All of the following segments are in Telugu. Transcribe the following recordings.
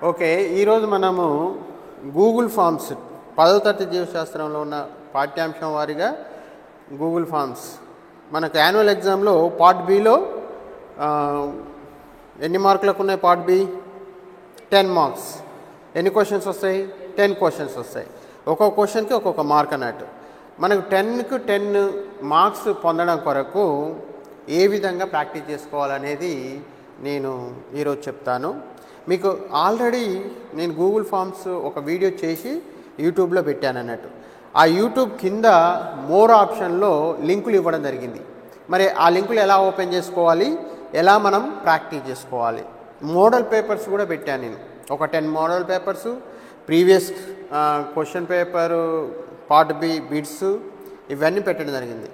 ఓకే, ఈరోజు మనము గూగుల్ ఫామ్స్ 10వ తరగతి జీవశాస్త్రంలో ఉన్న పాఠ్యాంశం వారీగా గూగుల్ ఫామ్స్ మనకు యాన్యువల్ ఎగ్జామ్లో పార్ట్ బిలో ఎన్ని మార్కులకు ఉన్నాయి? Part B 10 marks. ఎన్ని క్వశ్చన్స్ వస్తాయి? 10 క్వశ్చన్స్ వస్తాయి. ఒక్కొక్క క్వశ్చన్కి ఒక్కొక్క మార్క్ అన్నట్టు. మనకు 10కు 10 మార్క్స్ పొందడం కొరకు ఏ విధంగా ప్రాక్టీస్ చేసుకోవాలనేది నేను ఈరోజు చెప్తాను. మీకు ఆల్రెడీ నేను గూగుల్ ఫామ్స్ ఒక వీడియో చేసి యూట్యూబ్లో పెట్టాను అన్నట్టు. ఆ యూట్యూబ్ కింద మోర్ ఆప్షన్లో లింకులు ఇవ్వడం జరిగింది. మరి ఆ లింకులు ఎలా ఓపెన్ చేసుకోవాలి, ఎలా మనం ప్రాక్టీస్ చేసుకోవాలి, మోడల్ పేపర్స్ కూడా పెట్టాను నేను. ఒక 10 model papers, previous question paper, part B bits, ఇవన్నీ పెట్టడం జరిగింది.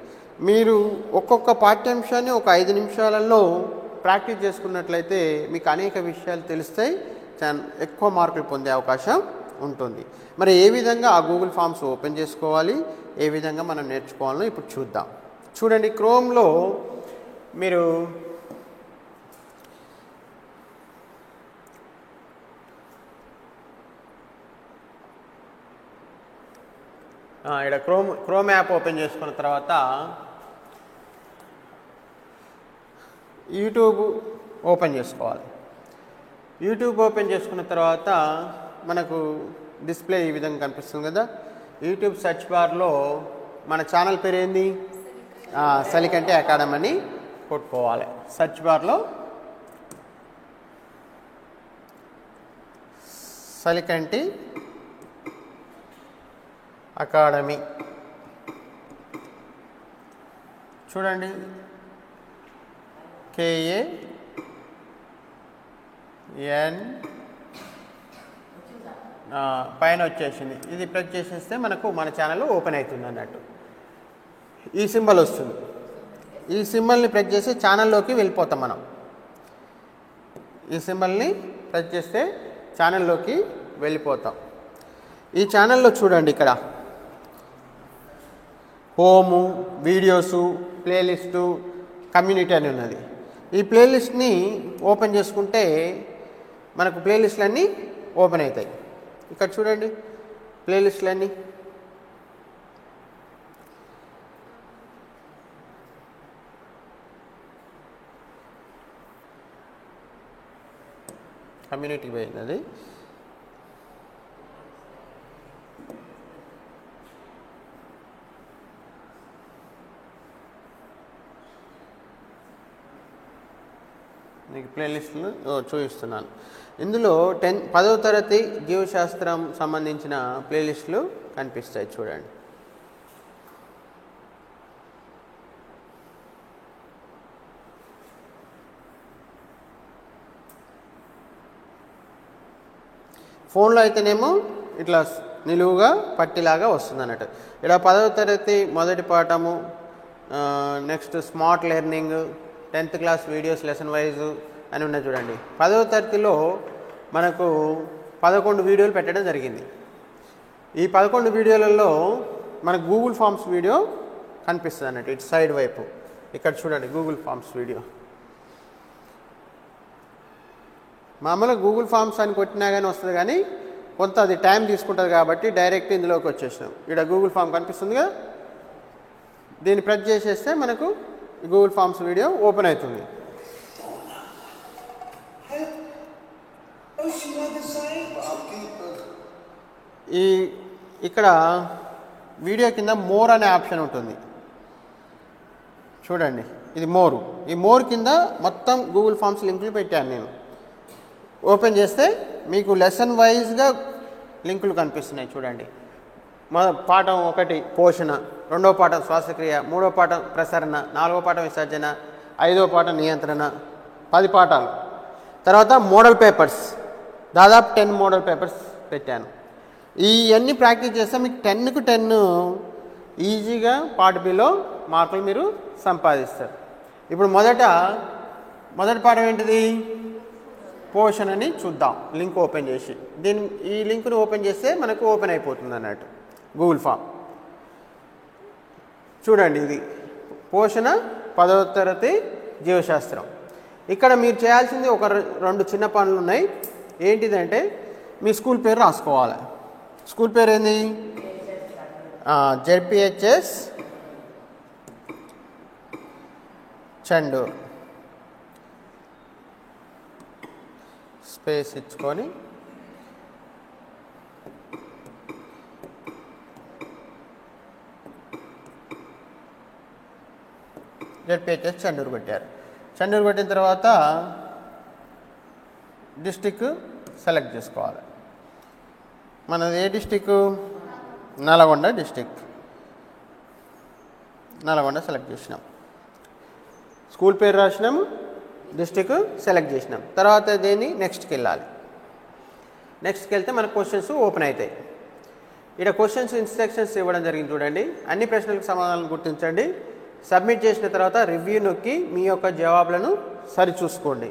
మీరు ఒక్కొక్క పాఠ్యాంశాన్ని ఒక 5 నిమిషాలలో ప్రాక్టీస్ చేసుకున్నట్లయితే మీకు అనేక విషయాలు తెలుస్తాయి, ఎక్కువ మార్కులు పొందే అవకాశం ఉంటుంది. మరి ఏ విధంగా ఆ గూగుల్ ఫామ్స్ ఓపెన్ చేసుకోవాలి, ఏ విధంగా మనం నేర్చుకోవాలో ఇప్పుడు చూద్దాం. చూడండి, క్రోమ్లో మీరు ఇక్కడ క్రోమ్ యాప్ ఓపెన్ చేసుకున్న తర్వాత యూట్యూబ్ ఓపెన్ చేసుకోవాలి. యూట్యూబ్ ఓపెన్ చేసుకున్న తర్వాత మనకు డిస్ప్లే ఈ విధంగా కనిపిస్తుంది కదా. యూట్యూబ్ సెర్చ్ బార్లో మన ఛానల్ పేరు ఏంది? సలికంటి అకాడమీ అని కొట్టుకోవాలి. సెర్చ్ బార్లో సలికంటి అకాడమీ చూడండి, KAN పైన వచ్చేసింది. ఇది ప్రెస్ చేసేస్తే మనకు మన ఛానల్ ఓపెన్ అవుతుంది అన్నట్టు. ఈ సింబల్ వస్తుంది. ఈ సింబల్ని ప్రెస్ చేసి ఛానల్లోకి వెళ్ళిపోతాం మనం. ఈ సింబల్ని ప్రెస్ చేస్తే ఛానల్లోకి వెళ్ళిపోతాం. ఈ ఛానల్లో చూడండి, ఇక్కడ హోము, వీడియోసు, ప్లేలిస్టు, కమ్యూనిటీ అని ఉన్నది. ఈ ప్లేలిస్ట్ని ఓపెన్ చేసుకుంటే మనకు ప్లేలిస్టులన్నీ ఓపెన్ అవుతాయి. ఇక్కడ చూడండి, ప్లేలిస్టులన్నీ కమ్యూనిటీకి పోయినది. మీకు ప్లేలిస్టులు చూపిస్తున్నాను. ఇందులో 10వ తరగతి జీవశాస్త్రం సంబంధించిన ప్లేలిస్టులు కనిపిస్తాయి. చూడండి, ఫోన్లో అయితేనేమో ఇట్లా నిలువుగా పట్టిలాగా వస్తుంది అన్నట్టు. ఇలా 10వ తరగతి మొదటి పాఠము, next smart learning, 10th class videos lesson wise అని ఉన్నాయి. చూడండి, 10వ తరగతిలో మనకు 11 వీడియోలు పెట్టడం జరిగింది. ఈ 11 వీడియోలలో మనకు గూగుల్ ఫామ్స్ వీడియో కనిపిస్తుంది అన్నట్టు. ఇటు సైడ్ వైపు ఇక్కడ చూడండి, గూగుల్ ఫామ్స్ వీడియో. మామూలుగా గూగుల్ ఫామ్స్ అని కొట్టినా కానీ వస్తుంది, కానీ కొంత అది టైం తీసుకుంటుంది కాబట్టి డైరెక్ట్ ఇందులోకి వచ్చేసినాం. ఇక్కడ గూగుల్ ఫామ్ కనిపిస్తుందిగా, దీన్ని ప్రెస్ చేసేస్తే మనకు గూగుల్ ఫామ్స్ వీడియో ఓపెన్ అవుతుంది. ఇక్కడ వీడియో కింద మోర్ అనే ఆప్షన్ ఉంటుంది. చూడండి, ఇది మోరు. ఈ మోర్ కింద మొత్తం గూగుల్ ఫామ్స్ లింకులు పెట్టాను నేను. ఓపెన్ చేస్తే మీకు లెసన్ వైజ్గా లింకులు కనిపిస్తున్నాయి. చూడండి, పాఠం 1 పోషణ, 2వ పాఠం శ్వాసక్రియ, 3వ పాఠం ప్రసరణ, 4వ పాఠం విసర్జన, 5వ పాఠం నియంత్రణ, 10 పాఠాలు. తర్వాత మోడల్ పేపర్స్, దాదాపు 10 మోడల్ పేపర్స్ పెట్టాను. ఇవన్నీ ప్రాక్టీస్ చేస్తే మీకు 10కు 10 ఈజీగా పార్ట్ బిలో మార్కులు మీరు సంపాదిస్తారు. ఇప్పుడు మొదటి పాఠం ఏంటిది? పోషణని చూద్దాం. లింక్ ఓపెన్ చేసి ఈ లింక్ను ఓపెన్ చేస్తే మనకు ఓపెన్ అయిపోతుంది అన్నట్టు గూగుల్ ఫామ్. చూడండి, ఇది పోషణ 10వ తరగతి జీవశాస్త్రం. ఇక్కడ మీరు చేయాల్సింది ఒక 2 చిన్న పనులు ఉన్నాయి. ఏంటిదంటే మీ స్కూల్ పేరు రాసుకోవాలి. స్కూల్ పేరు ఏంది? జెడ్పిహెచ్ఎస్ చెండూరు. స్పేస్ ఇచ్చుకొని జెడ్పిహెచ్ఎస్ చెండూరు పెట్టారు. చెండూరు పెట్టిన తర్వాత డిస్టిక్ సెలెక్ట్ చేసుకోవాలి. మనది ఏ district? Nalgonda district. Nalgonda select చేసినాం. స్కూల్ పేరు రాసినాము, డిస్టిక్ సెలెక్ట్ చేసినాం. తర్వాత దేన్ని నెక్స్ట్కి వెళ్ళాలి. నెక్స్ట్కి వెళ్తే మన క్వశ్చన్స్ ఓపెన్ అవుతాయి. ఇక్కడ క్వశ్చన్స్ ఇన్స్ట్రక్షన్స్ ఇవ్వడం జరిగింది చూడండి. అన్ని ప్రశ్నలకు సమాధానం గుర్తించండి. సబ్మిట్ చేసిన తర్వాత రివ్యూ నొక్కి మీ యొక్క జవాబులను సరిచూసుకోండి.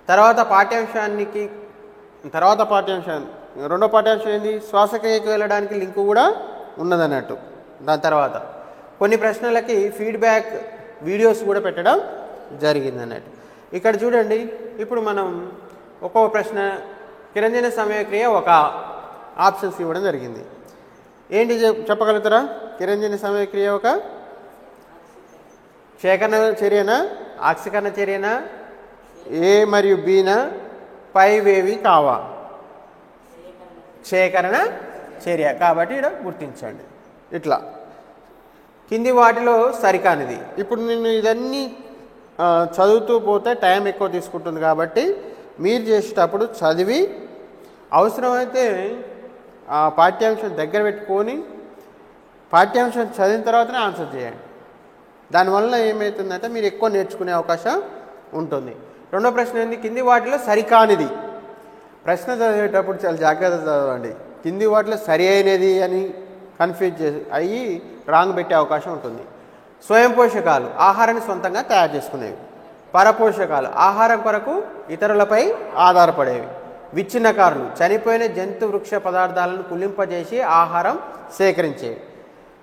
తర్వాత పాఠ్యాంశానికి రెండో పాఠ్యాంశం ఏంది? శ్వాసక్రియకి వెళ్ళడానికి లింకు కూడా ఉన్నదన్నట్టు. దాని తర్వాత కొన్ని ప్రశ్నలకి ఫీడ్బ్యాక్ వీడియోస్ కూడా పెట్టడం జరిగింది అన్నట్టు. ఇక్కడ చూడండి, ఇప్పుడు మనం ఒక్కో ప్రశ్న కిరంజన సమయక్రియ ఒక ఆప్షన్స్ ఇవ్వడం జరిగింది. ఏంటి చెప్పగలుగుతారా? కిరంజన సమయక్రియ ఒక క్షేకరణ చర్యనా, ఆక్సీకరణ చర్యనా, ఏ మరియు బీనా, పైవేవి కావా? క్షేకరణ చర్య కాబట్టి ఇక్కడ గుర్తించండి. ఇట్లా కింది వాటిలో సరికానిది. ఇప్పుడు నేను ఇదన్నీ చదువుతూ పోతే టైం ఎక్కువ తీసుకుంటుంది కాబట్టి మీరు చేసేటప్పుడు చదివి అవసరమైతే ఆ పాఠ్యాంశం దగ్గర పెట్టుకొని పాఠ్యాంశం చదివిన తర్వాతనే ఆన్సర్ చేయండి. దానివల్ల ఏమవుతుందంటే మీరు ఎక్కువ నేర్చుకునే అవకాశం ఉంటుంది. రెండో ప్రశ్న ఏంది? కింది వాటిలో సరికానిది. ప్రశ్న చదివేటప్పుడు చాలా జాగ్రత్త చదవండి. కింది వాటిలో సరి అయినది అని కన్ఫ్యూజ్ అయ్యి రాంగ్ పెట్టే అవకాశం ఉంటుంది. స్వయం పోషకాలు ఆహారాన్ని సొంతంగా తయారు చేసుకునేవి. పరపోషకాలు ఆహారం కొరకు ఇతరులపై ఆధారపడేవి. విచ్ఛిన్నకారులు చనిపోయిన జంతు వృక్ష పదార్థాలను కులింపజేసి ఆహారం సేకరించేవి.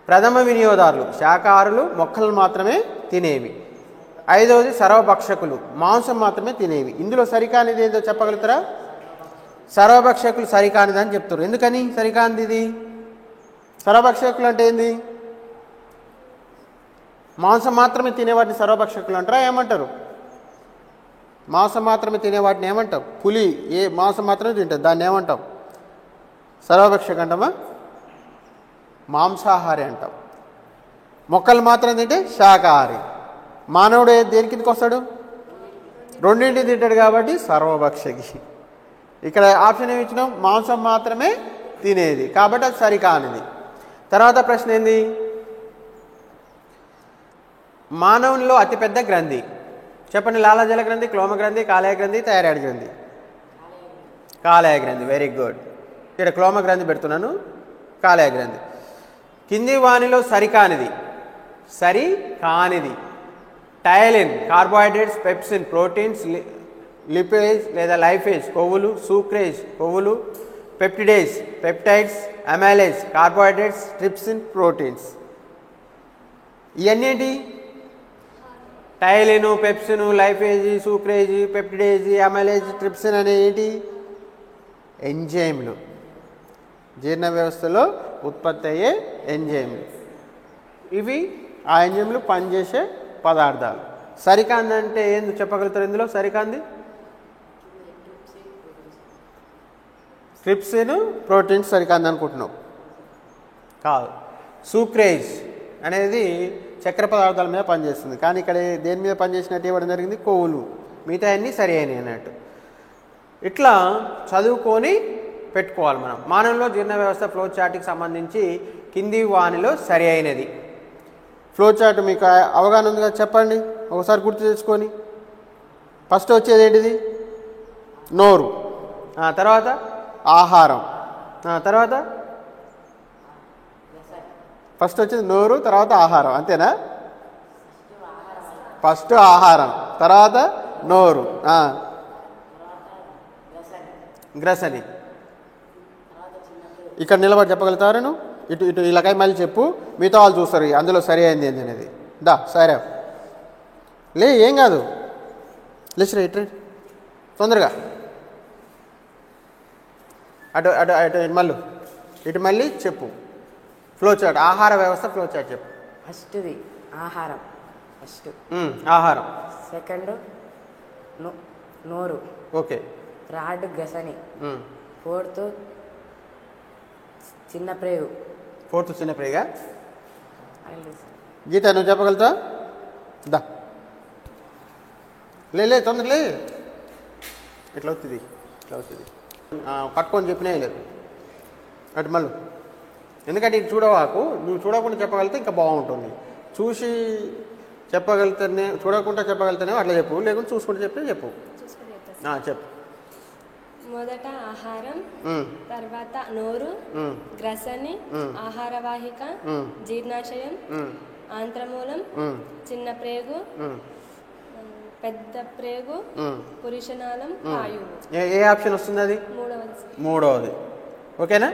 ప్రథమ వినియోగదారులు శాకాహారులు మొక్కలను మాత్రమే తినేవి. ఐదవది సర్వభక్షకులు మాంసం మాత్రమే తినేవి. ఇందులో సరికానిది ఏదో చెప్పగలుగుతారా? సర్వభక్షకులు సరికానిది అని చెప్తారు. ఎందుకని సరికానిది ఇది? సర్వభక్షకులు అంటే ఏంది? మాంసం మాత్రమే తినేవాటిని సర్వభక్షకులు అంటారా? ఏమంటారు? మాంసం మాత్రమే తినేవాటిని ఏమంటాం? పులి మాంసం మాత్రమే తింటారు, దాన్ని ఏమంటాం? సర్వభక్షక అంటామా? మాంసాహారి అంటాం. మొక్కలు మాత్రం తింటే శాకాహారి. మానవుడు దేని కిందకి వస్తాడు? రెండింటి తింటాడు కాబట్టి సర్వభక్షకి. ఇక్కడ ఆప్షన్ ఏమి ఇచ్చినాం? మాంసం మాత్రమే తినేది కాబట్టి అది సరికానిది. తర్వాత ప్రశ్న ఏంది? మానవునిలో అతిపెద్ద గ్రంథి చెప్పండి. లాలాజల గ్రంథి, క్లోమ గ్రంథి, కాలేయ గ్రంథి, థైరాయిడ్ గ్రంథి? కాలేయ గ్రంథి. Very good. ఇక్కడ క్లోమ గ్రంథి పెడుతున్నాను, కాలేయ గ్రంథి. కింది వానిలో సరికానిది. సరి కానిది ptyalin carbohydrates, pepsin proteins, lipase లేదా లైఫేజ్ కొవ్వులు, సూక్రేజ్ కొవ్వులు, peptidase peptides, amylase carbohydrates, trypsin proteins. ఇవన్నీ ఏంటి? Ptyalin, pepsin, lipase, sucrase, peptidase, amylase, trypsin అనే ఏంటి? ఎంజైమ్లు. జీర్ణ వ్యవస్థలో ఉత్పత్తి అయ్యే ఎంజైమ్లు. ఇవి ఆ ఎంజైమ్లు పనిచేసే పదార్థాలు. సరికాంది అంటే ఏంది చెప్పగలుగుతారు? ఇందులో సరికాంది ట్రిప్సిన్ ప్రోటీన్స్ సరికాంది అనుకుంటున్నావు కాదు. సూక్రేజ్ అనేది చక్కెర పదార్థాల మీద పనిచేస్తుంది, కానీ ఇక్కడ దేని మీద పనిచేసినట్టు ఇవ్వడం జరిగింది? కొవ్వులు. మిగతా అన్నీ సరి అయినాయి అన్నట్టు. ఇట్లా చదువుకొని పెట్టుకోవాలి మనం. మానవులో జీర్ణ వ్యవస్థ ఫ్లో చార్ట్కి సంబంధించి కింది వానిలో సరి అయినది. ఫ్లో చార్ట్ మీకు అవగాహన ఉంది కదా, చెప్పండి ఒకసారి గుర్తు తెచ్చుకొని. ఫస్ట్ వచ్చేది ఏంటిది? నోరు. తర్వాత ఆహారం. తర్వాత ఫస్ట్ వచ్చేది నోరు, తర్వాత ఆహారం. అంతేనా? ఫస్ట్ ఆహారం, తర్వాత నోరు, గ్రసని. ఇక్కడ నిలబడి చెప్పగలుగుతారు నువ్వు? ఇటు ఇటు ఇలాగై మళ్ళీ చెప్పు, మిగతా వాళ్ళు చూస్తారు అందులో సరి అయింది ఏంది అనేది. సరే లే, ఏం కాదు, లేచి ఇటు తొందరగా. అటు అటు అటు ఇటు మళ్ళీ చెప్పు. ఫ్లో చార్ట్, ఆహార వ్యవస్థ ఫ్లో చార్ట్ చెప్పు. ఫస్ట్ది ఆహారం. ఫస్ట్ ఆహారం. సెకండ్ నోరు. ఓకే. థర్డ్ గసని. ఫోర్త్ చిన్న ప్రేగు. ఫోర్త్ చిన్న ప్రేగా. గీత నువ్వు చెప్పగలుగుతా? దా లే తొందరలే. ఇట్లా అవుతుంది, ఇట్లా అవుతుంది. పట్టుకొని చెప్పినా లేదు అటు మళ్ళీ. ఎందుకంటే ఇది చూడవాకు, నువ్వు చూడకుండా చెప్పగలిగితే ఇంకా బాగుంటుంది. చూసి చెప్పగలితేనే, చూడకుండా చెప్పగలితేనే అట్లా చెప్పు, లేకుంటే చూసుకుంటే చెప్తే చెప్పు. చెప్పు. మొదట ఆహారం, తర్వాత నోరు, గ్రసని, ఆహార వాహిక, జీర్ణాశయం, ఆంత్రమూలం, చిన్న ప్రేగు, పెద్ద ప్రేగు, పురుషనాళం, వాయువు. ఏ ఆప్షన్ వస్తుంది? అది మూడవది. ఓకేనా?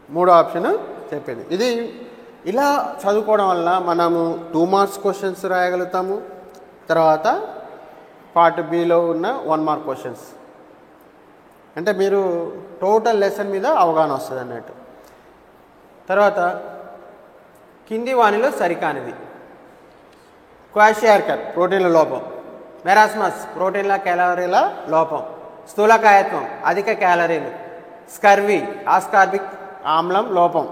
మూడో ఆప్షన్ చెప్పింది. ఇది ఇలా చదువుకోవడం వల్ల మనము 2 మార్క్స్ క్వశ్చన్స్ రాయగలుగుతాము. తర్వాత పార్ట్ బిలో ఉన్న 1 మార్క్ క్వశ్చన్స్. అంటే మీరు టోటల్ లెసన్ మీద అవగాహన వస్తుంది అన్నట్టు. తర్వాత కింది వానిలో సరికానిది. క్వాషియార్కర్ ప్రోటీన్ల లోపం, మెరాస్మస్ ప్రోటీన్ల క్యాలరీల లోపం, స్థూలకాయత్వం అధిక క్యాలరీలు, స్కర్వీ ఆస్కార్బిక్ ఆమ్లం లోపం,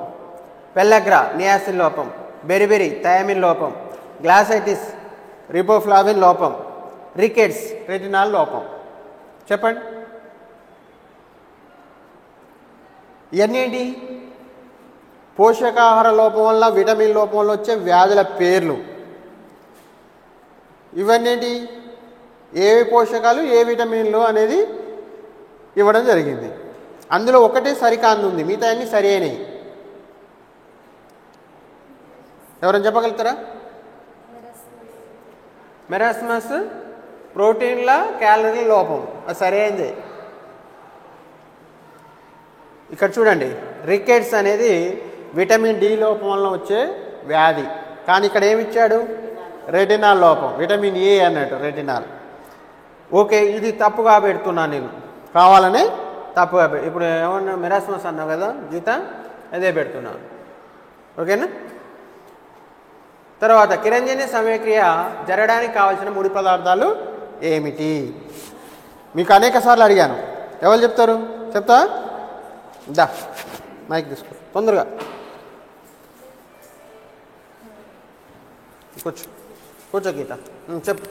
పెల్లగ్రా నియాసిన్ లోపం, బెరిబెరి థయామిన్ లోపం, గ్లాసైటిస్ రిబోఫ్లావిన్ లోపం, రికెట్స్ రెటినాల్ లోపం. చెప్పండి. ఇవన్నీ ఏంటి? పోషకాహార లోపం వల్ల, విటమిన్ లోపం వల్ల వచ్చే వ్యాధుల పేర్లు. ఇవన్నీ ఏంటి? ఏ పోషకాలు, ఏ విటమిన్లు అనేది ఇవ్వడం జరిగింది. అందులో ఒకటే సరికాంది ఉంది, మిగతా అన్నీ సరి అయినాయి. ఎవరైనా చెప్పగలుగుతారా? మెరాస్మస్ ప్రోటీన్ల క్యాలరీ లోపం, అది సరి అయింది. ఇక్కడ చూడండి, రికెట్స్ అనేది విటమిన్ డి లోపం వల్ల వచ్చే వ్యాధి. కానీ ఇక్కడ ఏమి ఇచ్చాడు? రెటినాల్ లోపం, విటమిన్ ఏ అన్నట్టు రెటినాల్. ఓకే, ఇది తప్పుగా పెడుతున్నాను నేను, కావాలని తప్పుగా ఇప్పుడు ఏమన్నా మెరాస్మస్ అన్నావు కదా గీత, అదే పెడుతున్నాను. ఓకేనా? తర్వాత కిరంజని సమయక్రియ జరగడానికి కావాల్సిన ముడి పదార్థాలు ఏమిటి? మీకు అనేక సార్లు అడిగాను. ఎవరు చెప్తారు? చెప్తా? దా మైక్ తీసుకో తొందరగా. కూర్చో గీత, చెప్పు.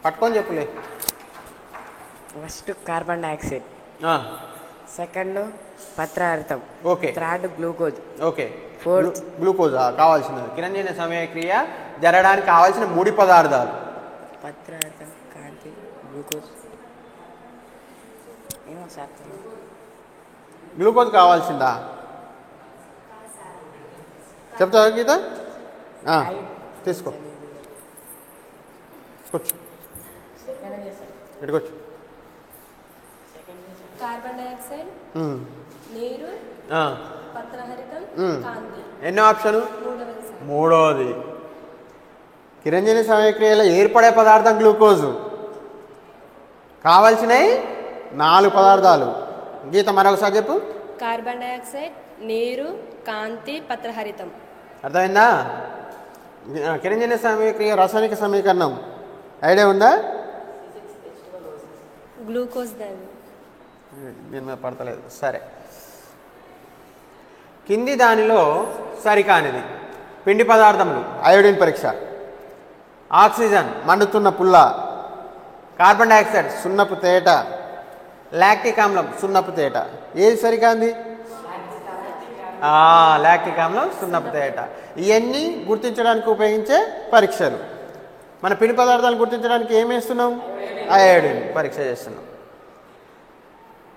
పట్టుకొని చెప్పులే. ఫస్ట్ కార్బన్ డైఆక్సైడ్, సెకండ్ పత్రహరితం, okay. Third glucose, okay. Fourth గ్లూకోజా కావాల్సినది? కిరంజని సమయక్రియ జరగడానికి కావాల్సిన ముడి పదార్థాలు. పత్రహరితం, కాంతి, గ్లూకోజ్. ఏమో సార్, గ్లూకోజ్ కావాల్సిందా? చెప్తావా గీత? తీసుకో, కూర్చో, ఇటుకొచ్చు. కార్బన్ డైఆక్సైడ్, నీరు, పత్రహరితం, కాంతి. ఎన్నో ఆప్షన్? మూడవది. కిరంజని సమయక్రియలో ఏర్పడే పదార్థం గ్లూకోజు. కావాల్సినవి 4 పదార్థాలు. గీత మరొకసారి చెప్పు. కార్బన్ డైఆక్సైడ్, నీరు, కాంతి, పత్రహరితం. అర్థమైందా? కిరంజని సమయక్రియ రసాయనిక సమీకరణం ఐడియా ఉందా? గ్లూకోజ్ దాన్ని దీని మీద పడతలేదు. సరే, కింది దానిలో సరికానిది. పిండి పదార్థములు అయోడిన్ పరీక్ష, ఆక్సిజన్ మండుతున్న పుల్ల, కార్బన్ డైఆక్సైడ్ సున్నపు తేట, లాక్టిక్ ఆమ్లం సున్నపు తేట. ఏది సరికాంది? లాక్టిక్ ఆమ్లం సున్నపు తేట. ఇవన్నీ గుర్తించడానికి ఉపయోగించే పరీక్షలు. మన పిండి పదార్థాలు గుర్తించడానికి ఏం వేస్తున్నాం? అయోడిన్ పరీక్ష చేస్తున్నాం.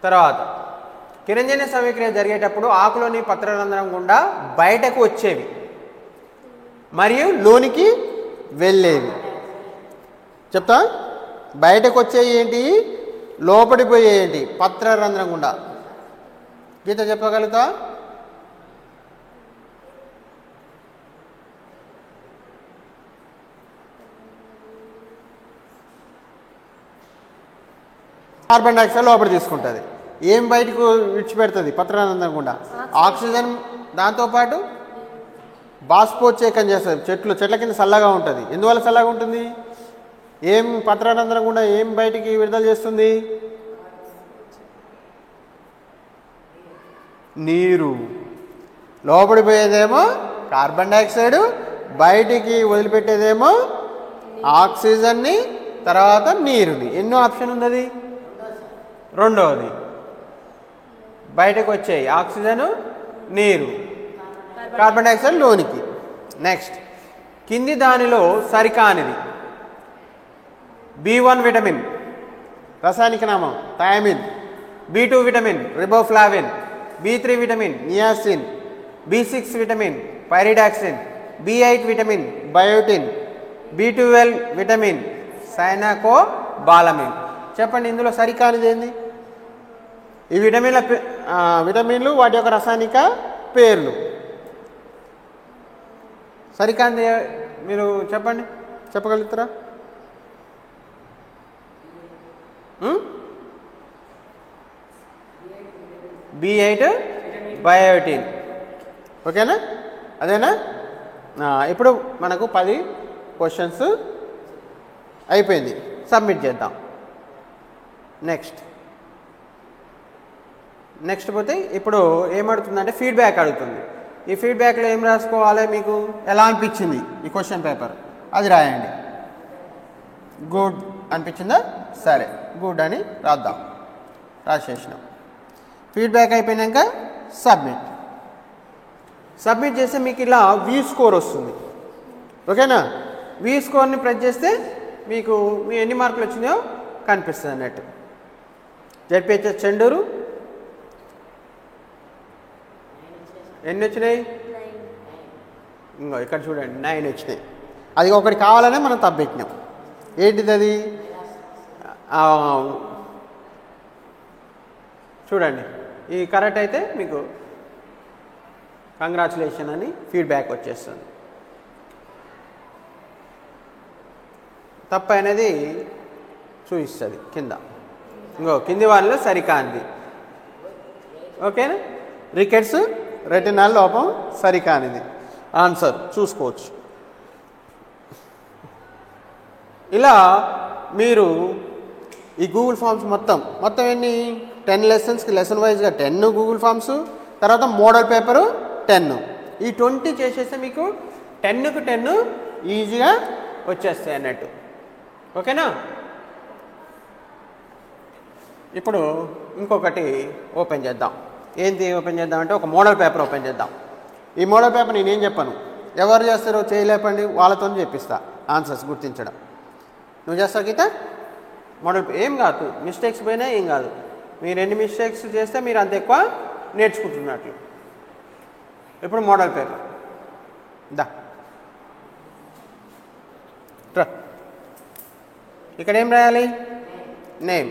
తర్వాత కిరంజని సమయక్రియ జరిగేటప్పుడు ఆకులోని పత్రరంధ్రం గుండా బయటకు వచ్చేవి మరియు లోనికి వెళ్ళేవి. చెప్తా? బయటకు వచ్చేవి ఏంటి, లోపడిపోయే ఏంటి? పత్రరంధ్రం గుండా. గీత చెప్పగలుగుతా? కార్బన్ డైఆక్సైడ్ లోపల తీసుకుంటుంది. ఏం బయటకు విడిచిపెడుతుంది పత్రరంధ్రం గుండా? ఆక్సిజన్. దాంతోపాటు బాష్పోత్సేకం చేస్తుంది. చెట్ల కింద చల్లగా ఉంటుంది. ఎందువల్ల చల్లగా ఉంటుంది? ఏం పత్రరంధ్రం గుండా ఏం బయటికి విడుదల చేస్తుంది? నీరు. లోపడిపోయేదేమో కార్బన్ డైఆక్సైడ్, బయటికి వదిలిపెట్టేదేమో ఆక్సిజన్ని, తర్వాత నీరుని. ఎన్నో ఆప్షన్ ఉన్నది? రెండవది. బయటకు వచ్చాయి ఆక్సిజన్, నీరు, కార్బన్ డైఆక్సైడ్ లోనికి. నెక్స్ట్, కింది దానిలో సరికానిది. B1 విటమిన్ రసాయనిక నామం thiamine, B2 vitamin riboflavin, B3 vitamin niacin, B6 vitamin pyridoxine, B8 vitamin biotin, B12 vitamin cyanocobalamin. చెప్పండి, ఇందులో సరికానిది ఏంది? ఈ విటమిన్లు వాటి యొక్క రసాయనిక పేర్లు. సరికానిది మీరు చెప్పండి, చెప్పగలుగుతారా? B8 biotin. ఓకేనా? అదేనా? ఇప్పుడు మనకు 10 క్వశ్చన్స్ అయిపోయింది. సబ్మిట్ చేద్దాం. నెక్స్ట్ పోతే ఇప్పుడు ఏమడుతుందంటే ఫీడ్బ్యాక్ అడుగుతుంది. ఈ ఫీడ్బ్యాక్లో ఏం రాసుకోవాలి? మీకు ఎలా అనిపించింది ఈ క్వశ్చన్ పేపర్ అది రాయండి. గుడ్ అనిపించిందా? సరే, గుడ్ అని రాద్దాం. రాసేసినాం. ఫీడ్బ్యాక్ అయిపోయాక సబ్మిట్ చేస్తే మీకు ఇలా వ్యూ స్కోర్ వస్తుంది. ఓకేనా? వ్యూ స్కోర్ని ప్రెస్ చేస్తే మీకు మీ ఎన్ని మార్కులు వచ్చినాయో కనిపిస్తుంది అన్నట్టు. జెడ్పీహెచ్ఎస్ చెండూరు ఎన్ని వచ్చినాయి? ఇంకో ఇక్కడ చూడండి 9 వచ్చినాయి. అది ఒకటి కావాలనే మనం తప్పెట్టినాం. ఏంటిది అది? చూడండి, ఈ కరెక్ట్ అయితే మీకు కంగ్రాచులేషన్ అని ఫీడ్బ్యాక్ వచ్చేస్తుంది. తప్పు అనేది చూపిస్తుంది కింద. ఇంకో కింది వాళ్ళలో సరికానిది. ఓకేనా? రికెట్స్ రెటినాల్ లోపం సరికానిది. ఆన్సర్ చూసుకోవచ్చు. ఇలా మీరు ఈ గూగుల్ ఫామ్స్ మొత్తం ఎన్ని 10 లెసన్స్కి లెసన్ వైజ్గా 10 గూగుల్ ఫామ్స్, తర్వాత మోడల్ పేపరు 10. ఈ 20 చేసేస్తే మీకు 10కు 10 ఈజీగా వచ్చేస్తాయి అన్నట్టు. ఓకేనా? ఇప్పుడు ఇంకొకటి ఓపెన్ చేద్దాం. ఏంటి ఓపెన్ చేద్దాం అంటే ఒక మోడల్ పేపర్ ఓపెన్ చేద్దాం. ఈ మోడల్ పేపర్ నేనేం చెప్పాను, ఎవరు చేస్తారో చేయలేపండి, వాళ్ళతో చెప్పిస్తా ఆన్సర్స్ గుర్తించడం. నువ్వు చేస్తావు గీత? మోడల్ ఏం కాదు, మిస్టేక్స్ పోయినా ఏం కాదు. మీరు ఎన్ని మిస్టేక్స్ చేస్తే మీరు అంత ఎక్కువ నేర్చుకుంటున్నట్లు. ఇప్పుడు మోడల్ పేపర్ దా. ఇక్కడ ఏం రాయాలి? నేమ్.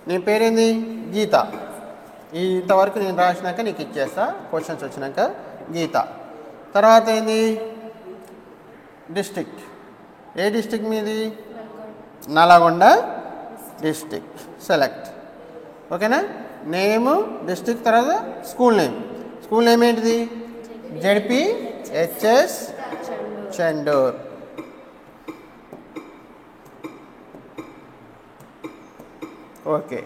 నీ పేరేంది? గీత. ఇంతవరకు నేను రాసినాక నీకు ఇచ్చేస్తా. క్వశ్చన్స్ వచ్చినాక గీత. తర్వాత ఏంది? డిస్ట్రిక్ట్. ఏ డిస్ట్రిక్ట్ మీది? నల్గొండ డిస్ట్రిక్ట్. సెలెక్ట్. ఓకేనా? నేము, డిస్ట్రిక్ట్, తర్వాత స్కూల్ నేమ్. స్కూల్ నేమ్ ఏంటిది? జెడ్పీహెచ్ఎస్ చెండూర్. ఓకే.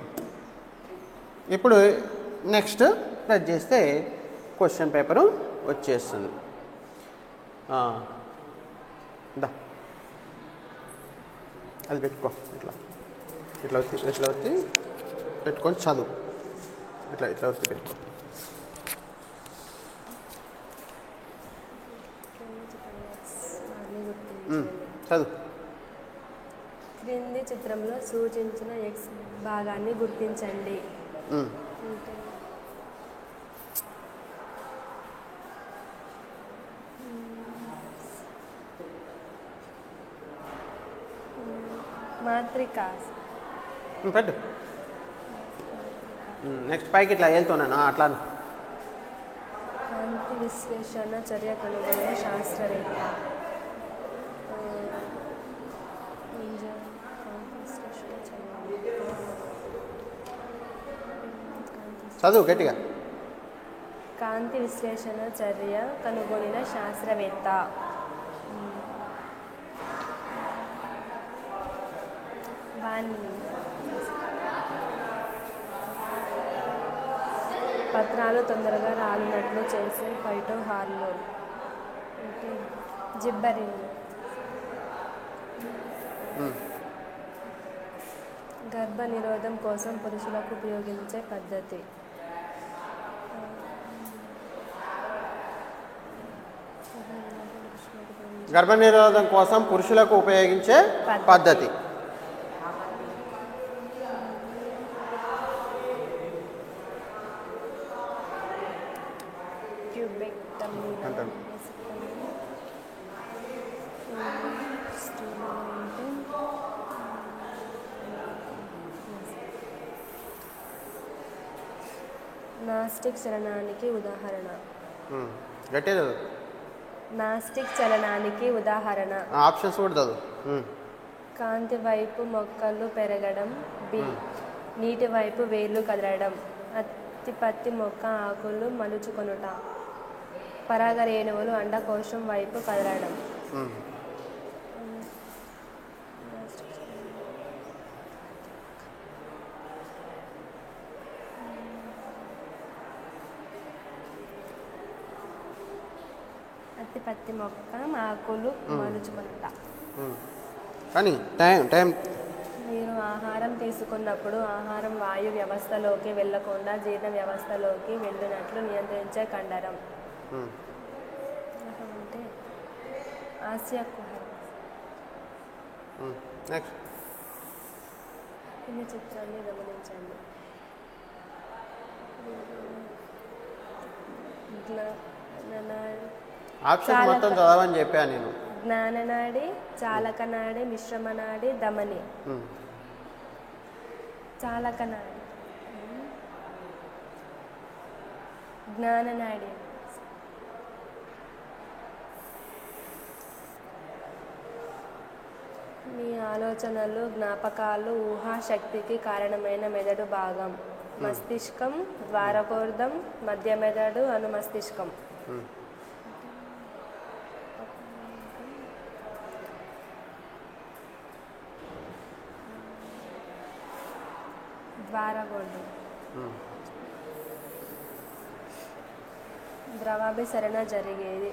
ఇప్పుడు నెక్స్ట్ ప్రెస్ చేస్తే క్వశ్చన్ పేపరు వచ్చేస్తుంది. దా, అది పెట్టుకో. ఇట్లా వచ్చి పెట్టుకొని చదువు. ఇట్లా వచ్చి పెట్టుకో. చదువు. క్రింది చిత్రంలో సూచించిన ఎక్స్ భాగాన్ని గుర్తించండి. మాత్రిక. పెట్టు. నెక్స్ట్ పైకి ఇట్లా వెళ్తున్నాను. అట్లా కాంతి విశ్లేషణ చర్య కనుగొన్న శాస్త్రవేత్త. చదువు గట్టిగా. కాంతి విశ్లేషణ చర్య కనుగొనిన శాస్త్రవేత్త. పత్రాలు తొందరగా రాలినట్లు చేసే ఫైటో హార్మోన్ జిబ్బరిన్. గర్భ నిరోధం కోసం పురుషులకు ఉపయోగించే పద్ధతి. గర్భనిరోధం కోసం పురుషులకు ఉపయోగించే పద్ధతి. నాస్టిక్ చలనానికి ఉదాహరణ. గట్టిగా. నాస్టిక్ చలనానికి ఉదాహరణ. ఆప్షన్స్ కూడా చదువు. కాంతి వైపు మొక్కలు పెరగడం. బి. నీటి వైపు వేర్లు కదలడం. అత్తిపత్తి మొక్క ఆకులు మలుచుకొనుట. పరాగరేణువులు అండకోశం వైపు కదలడం. అత్తిపత్తి మొక్క ఆకులు మలుచుకొనుట. కానీ టైం మీరు ఆహారం తీసుకున్నప్పుడు ఆహారం వాయు వ్యవస్థలోకి వెళ్ళకుండా జీర్ణ వ్యవస్థలోకి వెళ్ళినట్లు నియంత్రించే కండరం. అంటే ఆసియా కుహరం. ఈ చిత్రాన్ని గమనించండి. ఆప్షన్ మొత్తం చదవని చెప్పాను నేను. జ్ఞాననాడి, చాలకనాడి, మిశ్రమనాడి, ధమని. చాలకనాడి, జ్ఞాననాడి. మీ ఆలోచనలు, జ్ఞాపకాలు, ఊహాశక్తికి కారణమైన మెదడు భాగం. మస్తిష్కం, ద్వారకోర్ధం, మధ్య మెదడు, అనుమస్తిష్కం. ద్వారకోర్ధం. ద్రవాభిసరణ జరిగేది.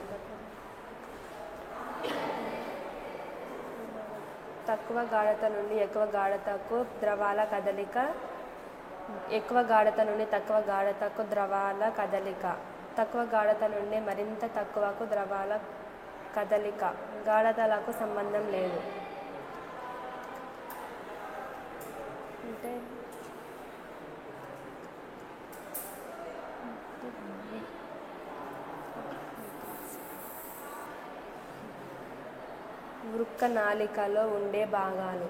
తక్కువ గాఢత నుండి ఎక్కువ గాఢతకు ద్రవాల కదలిక. ఎక్కువ గాఢత నుండి తక్కువ గాఢతకు ద్రవాల కదలిక. తక్కువ గాఢత నుండి మరింత తక్కువకు ద్రవాల కదలిక. గాఢతలకు సంబంధం లేదు. అంటే వృక్క నాళికలో ఉండే భాగాలు.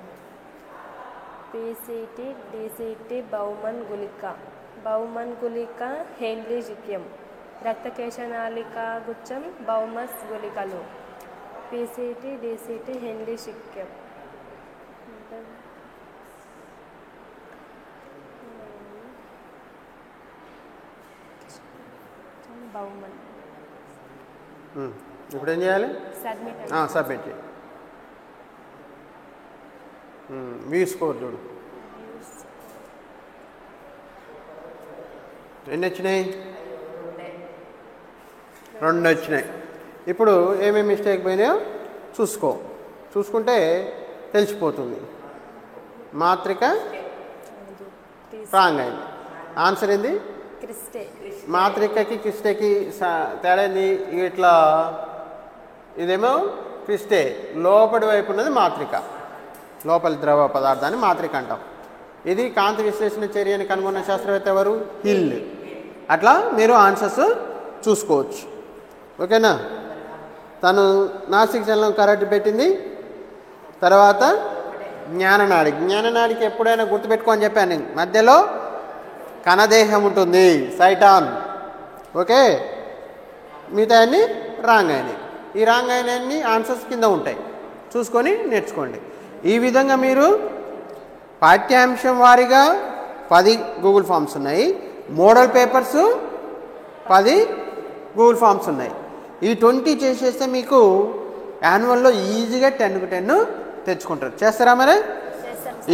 పీసీటీ, డీసీటీ, బౌమన్ గుళిక. బౌమన్ గుళిక హెన్రీజిక్యం. రక్తకేశనాళిక గుచ్చం, బౌమస్ గుళికలు. పీసీటీ, డీసీటీ, హెన్రీజిక్యం. బౌమన్. ఇప్పుడు ఏం చేయాలి? సబ్మిట్. చేయి. మీ స్కోర్ చూడు. ఎన్ని వచ్చినాయి? 2 వచ్చినాయి. ఇప్పుడు ఏమేమి మిస్టేక్ పోయినాయో చూసుకుంటే తెలిసిపోతుంది. మాత్రిక రాంగ్ అయింది. ఆన్సర్ ఏంది? క్రిస్టే. మాత్రికకి క్రిస్టేకి తేడా ఏంది? ఇట్లా ఇదేమో క్రిస్టే, లోపటి వైపు ఉన్నది మాత్రిక. లోపలి ద్రవ పదార్థాన్ని మాత్రిక అంటాం. ఇది కాంతి విశ్లేషణ చర్యని కనుగొన్న శాస్త్రవేత్త ఎవరు? హిల్. అట్లా మీరు ఆన్సర్స్ చూసుకోవచ్చు. ఓకేనా? తను నాసిక్ జలం కరెక్ట్ పెట్టింది. తర్వాత జ్ఞాననాడికి ఎప్పుడైనా గుర్తుపెట్టుకోని చెప్పాను నేను. మధ్యలో కణదేహం ఉంటుంది, సైటాన్. ఓకే, మిగతా అన్ని రాంగ్ అయినాయి. ఈ రాంగ్ అయినన్ని ఆన్సర్స్ కింద ఉంటాయి, చూసుకొని నేర్చుకోండి. ఈ విధంగా మీరు పాఠ్యాంశం వారీగా 10 గూగుల్ ఫామ్స్ ఉన్నాయి. మోడల్ పేపర్స్ 10 గూగుల్ ఫామ్స్ ఉన్నాయి. ఈ 20 చేసేస్తే మీకు యాన్యువల్లో ఈజీగా 10కు 10 తెచ్చుకుంటారు. చేస్తారా మరి?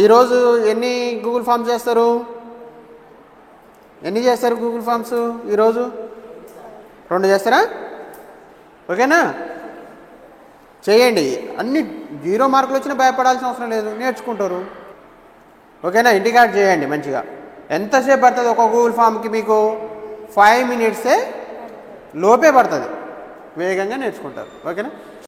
ఈరోజు ఎన్ని గూగుల్ ఫామ్స్ చేస్తారు? ఎన్ని చేస్తారు గూగుల్ ఫామ్స్ ఈరోజు? 2 చేస్తారా? ఓకేనా? చేయండి. అన్ని 0 మార్కులు వచ్చినా భయపడాల్సిన అవసరం లేదు, నేర్చుకుంటారు. ఓకేనా? ఇంటికాడ చేయండి మంచిగా. ఎంతసేపు పడుతుంది ఒక గూగుల్ ఫామ్కి? మీకు 5 మినిట్సే లోపే పడుతుంది. వేగంగా నేర్చుకుంటారు. ఓకేనా?